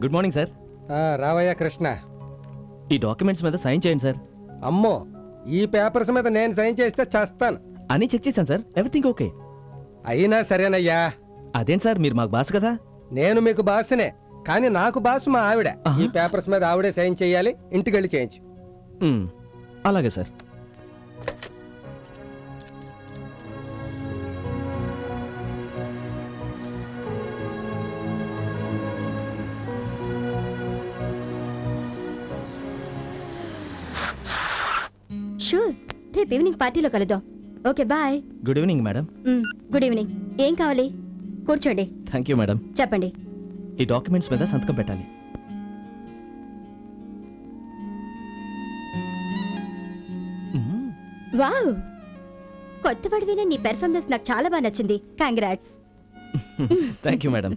Good morning sir. రావయ్య కృష్ణ. ఈ documents మీద సైన్ చేయండి సార్. అమ్మో, ఈ పేపర్స్ మీద నేను సైన్ చేస్తే చేస్తాను. అని చెక్ చేశాను సార్, ఎవ్రీథింగ్ ఓకే. అయినా సరేనయ్యా. అదేం సార్, మీరు మాకు బాస్ కదా. నేను మీకు బాసునే, కానీ నాకు బాసు మా ఆవిడ. ఆహా. ఈ పేపర్స్ మీద ఆవిడే సైన్ చేయాలి. ఇంటికి వెళ్ళి చేయించు. అలాగే సార్. షూర్, రేపు ఈవినింగ్ పార్టీలో కలుద్దాం. Okay bye. Good evening madam. Good evening. ఏం కావాలి? కూర్చోండి. Thank you madam. చెప్పండి. ఈ డాక్యుమెంట్స్ మీద సంతకం పెట్టాలి. వావ్, కొత్త వాడివైన నీ పెర్ఫార్మెన్స్ నాకు చాలా బాగా నచ్చింది. Congrats. Thank you madam.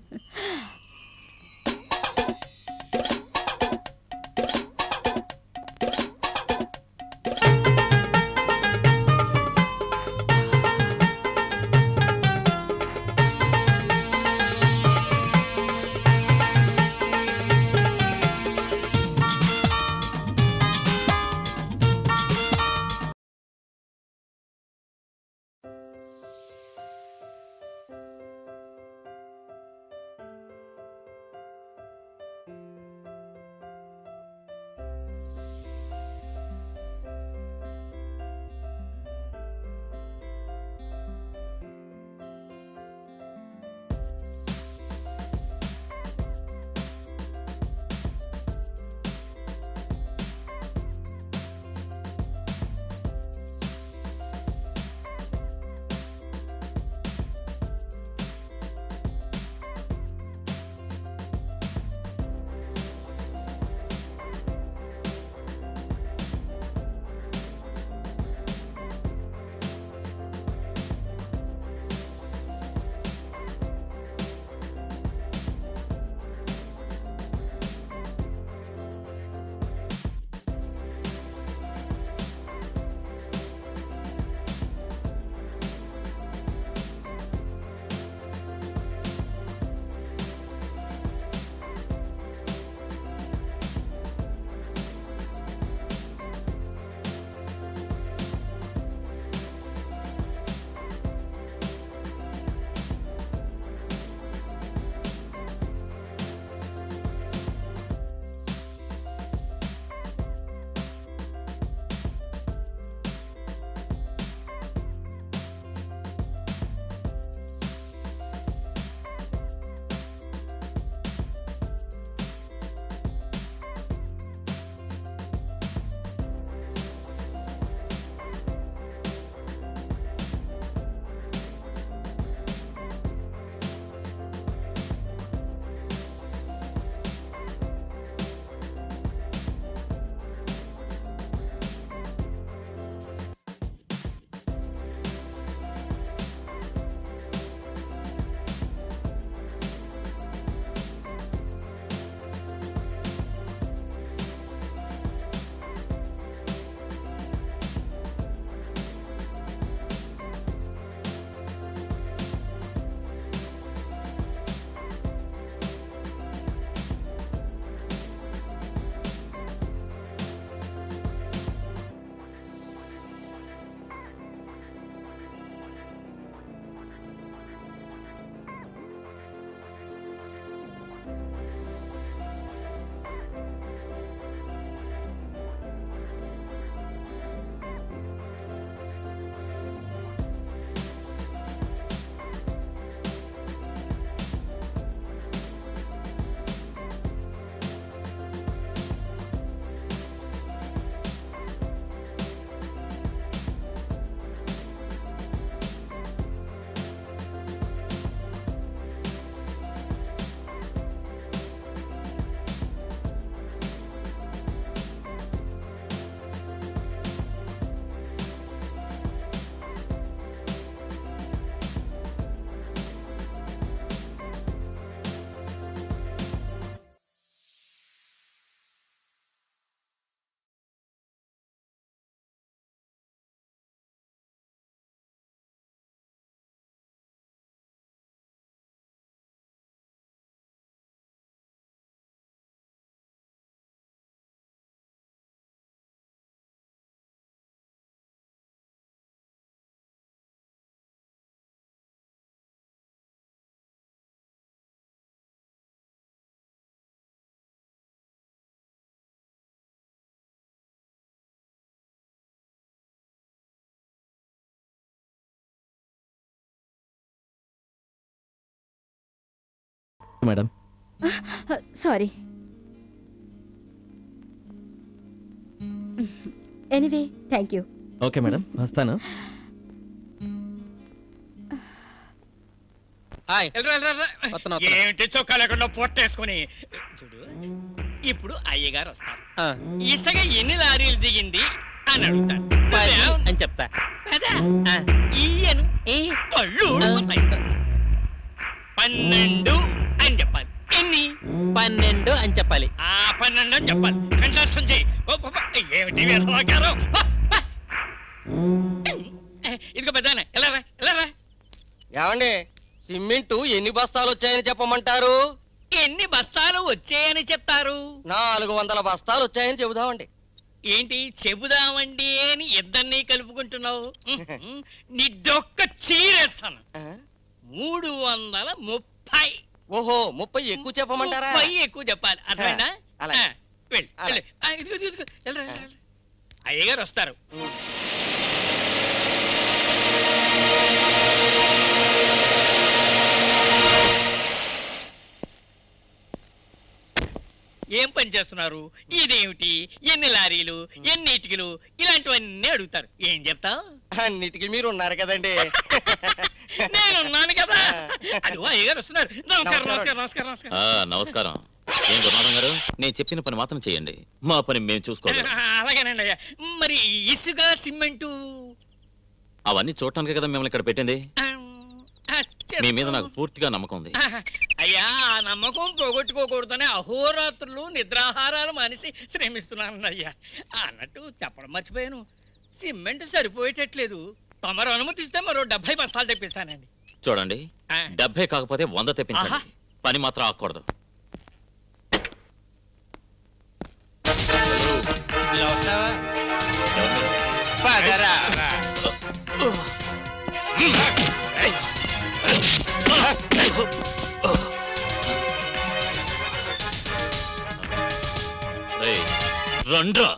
Madam. Sorry. Anyway thank you. Okay madam, వస్తాను. ఏంటి చొక్కా లేకుండా పొట్టేసుకుని చూడు. ఇప్పుడు అయ్యగారు వస్తారు. ఇసుక ఎన్ని లారీలు దిగింది అని అడుగుతాను. అని చెప్తా. కదా? ఈయను కళ్ళు ఊడిపోతాయి. 12 అని చెప్పాలి. ఎన్ని? 12 అని చెప్పాలి. 12 అని చెప్పాలి. కంఠస్థం చెయ్యి. ఏమిటి వేదవాక్యాలు? ఇదిగో పెద్దాయన, ఎలా ఏమండి, సిమెంటు ఎన్ని బస్తాలు వచ్చాయని చెప్పమంటారు? ఎన్ని బస్తాలు వచ్చాయని చెప్తారు? 400 బస్తాలు వచ్చాయని చెబుదామండి. ఏంటి చెబుదామండి అని ఇద్దరిని కలుపుకుంటున్నావు? నీ డొక్క చీరేస్తాను. 330. ఓహో, 30 ఎక్కువ చెప్పమంటారా? 30 ఎక్కువ చెప్పాలి. అర్థమైందా? అలాగే. వెళ్ళు. ఇదిగో. వెళ్ళరా. అయ్యగారు వస్తారు. ఏం పని చేస్తున్నారు? ఇదేమిటి? ఎన్ని లారీలు, ఎన్ని ఇటుకలు, ఇలాంటివన్నీ అడుగుతారు. ఏం చెప్తావు? అన్నిటికీ మీరు ఉన్నారు కదండి. నేనున్నాను కదా. అదిగో అయ్యగారు వస్తున్నారు. నమస్కారం. నమస్కారం. ఏం గురునాథం గారు, నేను చెప్పిన పని మాత్రం చేయండి. మా పని మేము చూసుకోవాలి. అలాగేనండి అయ్యా. మరి ఇసుక, సిమెంటు అవన్నీ చూడటానికి కదా మిమ్మల్ని ఇక్కడ పెట్టింది. మీ మీద నాకు పూర్తిగా నమ్మకం ఉంది. అయ్యా, ఆ నమ్మకం పోగొట్టుకోకూడదని అహోరాత్రులు నిద్రాహారాలు మానేసి శ్రమిస్తున్నాను అయ్యా. అన్నట్టు చెప్పడం మర్చిపోయాను. సిమెంట్ సరిపోయేటట్లేదు. తమరు అనుమతిస్తే మరో 70 బస్తాలు తెప్పిస్తానండి. చూడండి, 70 కాకపోతే 100 తెప్పించండి. పని మాత్రం ఆకూడదు. ఇలా వస్తావా? ఎవరు మీరు? పదరా. రేయ్, రండ్రా.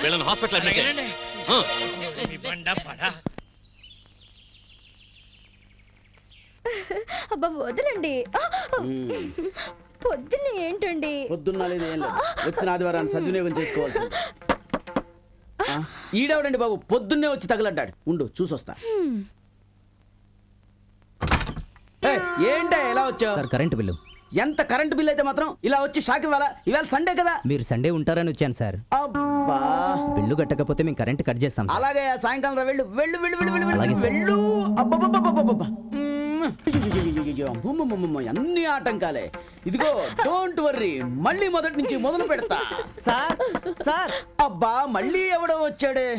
వీళ్ళని హాస్పిటల్ అడ్మిట్ చేయండి. అలాగేనండి. బండ పడా. అబ్బా వదలండి. పొద్దున్న ఏంటండి? పొద్దున్న లేదు ఏం లేదు, వచ్చిన ఆదివారాన్ని సద్వినియోగం చేసుకోవాల్సింది. ఈడవడండి బాబు, పొద్దున్నే వచ్చి తగలడ్డాడు. ఉండు చూసొస్తా. ఏంటా ఎలా వచ్చావు? Sir current bill. ఎంత కరెంటు బిల్ అయితే మాత్రం ఇలా వచ్చి షాక్ ఇవ్వాలా? ఇవాళ సండే కదా. మీరు సండే ఉంటారని వచ్చాను సార్. అబ్బా, బిల్లు కట్టకపోతే మేము కరెంట్ కట్ చేస్తాం సార్. అలాగే సాయంకాలం రా. వెళ్ళు వెళ్ళు వెళ్ళు వెళ్ళు వెళ్ళు అలాగే సార్. వెళ్ళు. అబ్బబ్బబ్బబ్బబ్బబ్బ. అమ్మమ్మమ్మమ్మ, అన్ని ఆటంకాలే. ఇదిగో డోంట్ వర్రీ, మళ్ళీ మొదటి నుంచి మొదలు పెడతా. సార్ సార్, అబ్బా మళ్ళీ ఎవడో వచ్చాడే.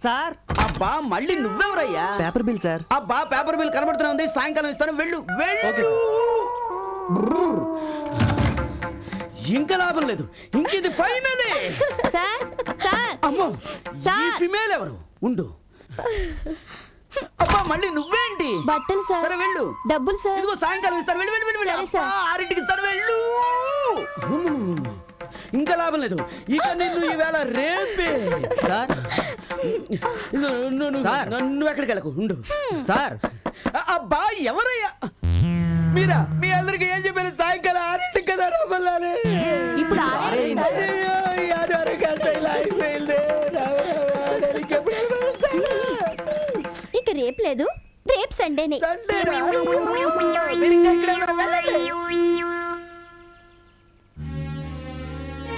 సార్, అబ్బా మళ్ళీ నువ్వెవరయ్యా? Paper bill sir. అబ్బా పేపర్ బిల్ కనబడుతున్నా ఉంది, సాయంకాలం ఇస్తాను. వెళ్ళు వెళ్ళు. ఇంకా లాభం లేదు, ఇంకేది ఫైనలే. సార్ సార్ అమ్మో, ఈ ఫిమేల్ ఎవరు? ఉండు. అబ్బా మళ్ళీ నువ్వేంటి? బట్టలు సార్. సరే వెళ్ళు. డబ్బులు సార్. ఇదిగో సాయంకాలం ఇస్తాను. వెళ్ళు వెళ్ళు వెళ్ళు. సరే సార్. 6ంటికి ఇస్తాను. వెళ్ళు. ఇంకా లాభం లేదు, ఇక నిన్ను ఈవేళ రేపే. సార్ నువ్వు ఎక్కడికి వెళ్ళకు, ఉండు. సార్ అబ్బా ఎవరయ్యా మీరా? మీ అందరికి ఏం చెప్పాను? సాయంకాలం 6ంటికి కదా రమ్మన్నానే. ఇప్పుడు ఇక రేపు లేదు, రేపు సండేనే.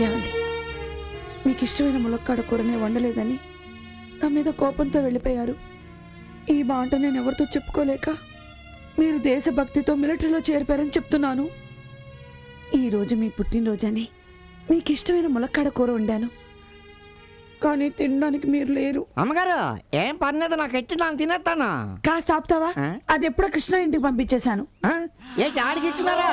ఏమండి, మీకు ఇష్టమైన ములక్కాడ కూరనే వండలేదని నా మీద కోపంతో వెళ్ళిపోయారు. ఈ మాట నేను ఎవరితో చెప్పుకోలేక మీరు దేశభక్తితో మిలిటరీలో చేరిపారని చెప్తున్నాను. ఈరోజు మీ పుట్టినరోజని మీకు ఇష్టమైన ములక్కాడ కూర వండాను, కానీ తినడానికి మీరు లేరు. అమ్మగారు ఏం పర్లేదు, నాకు ఎట్టి నాకు తినేస్తాను. కాస్త ఆపుతావా? అది ఎప్పుడో కృష్ణ ఇంటికి పంపించేశాను. ఏ ఆడికి ఇచ్చినారా?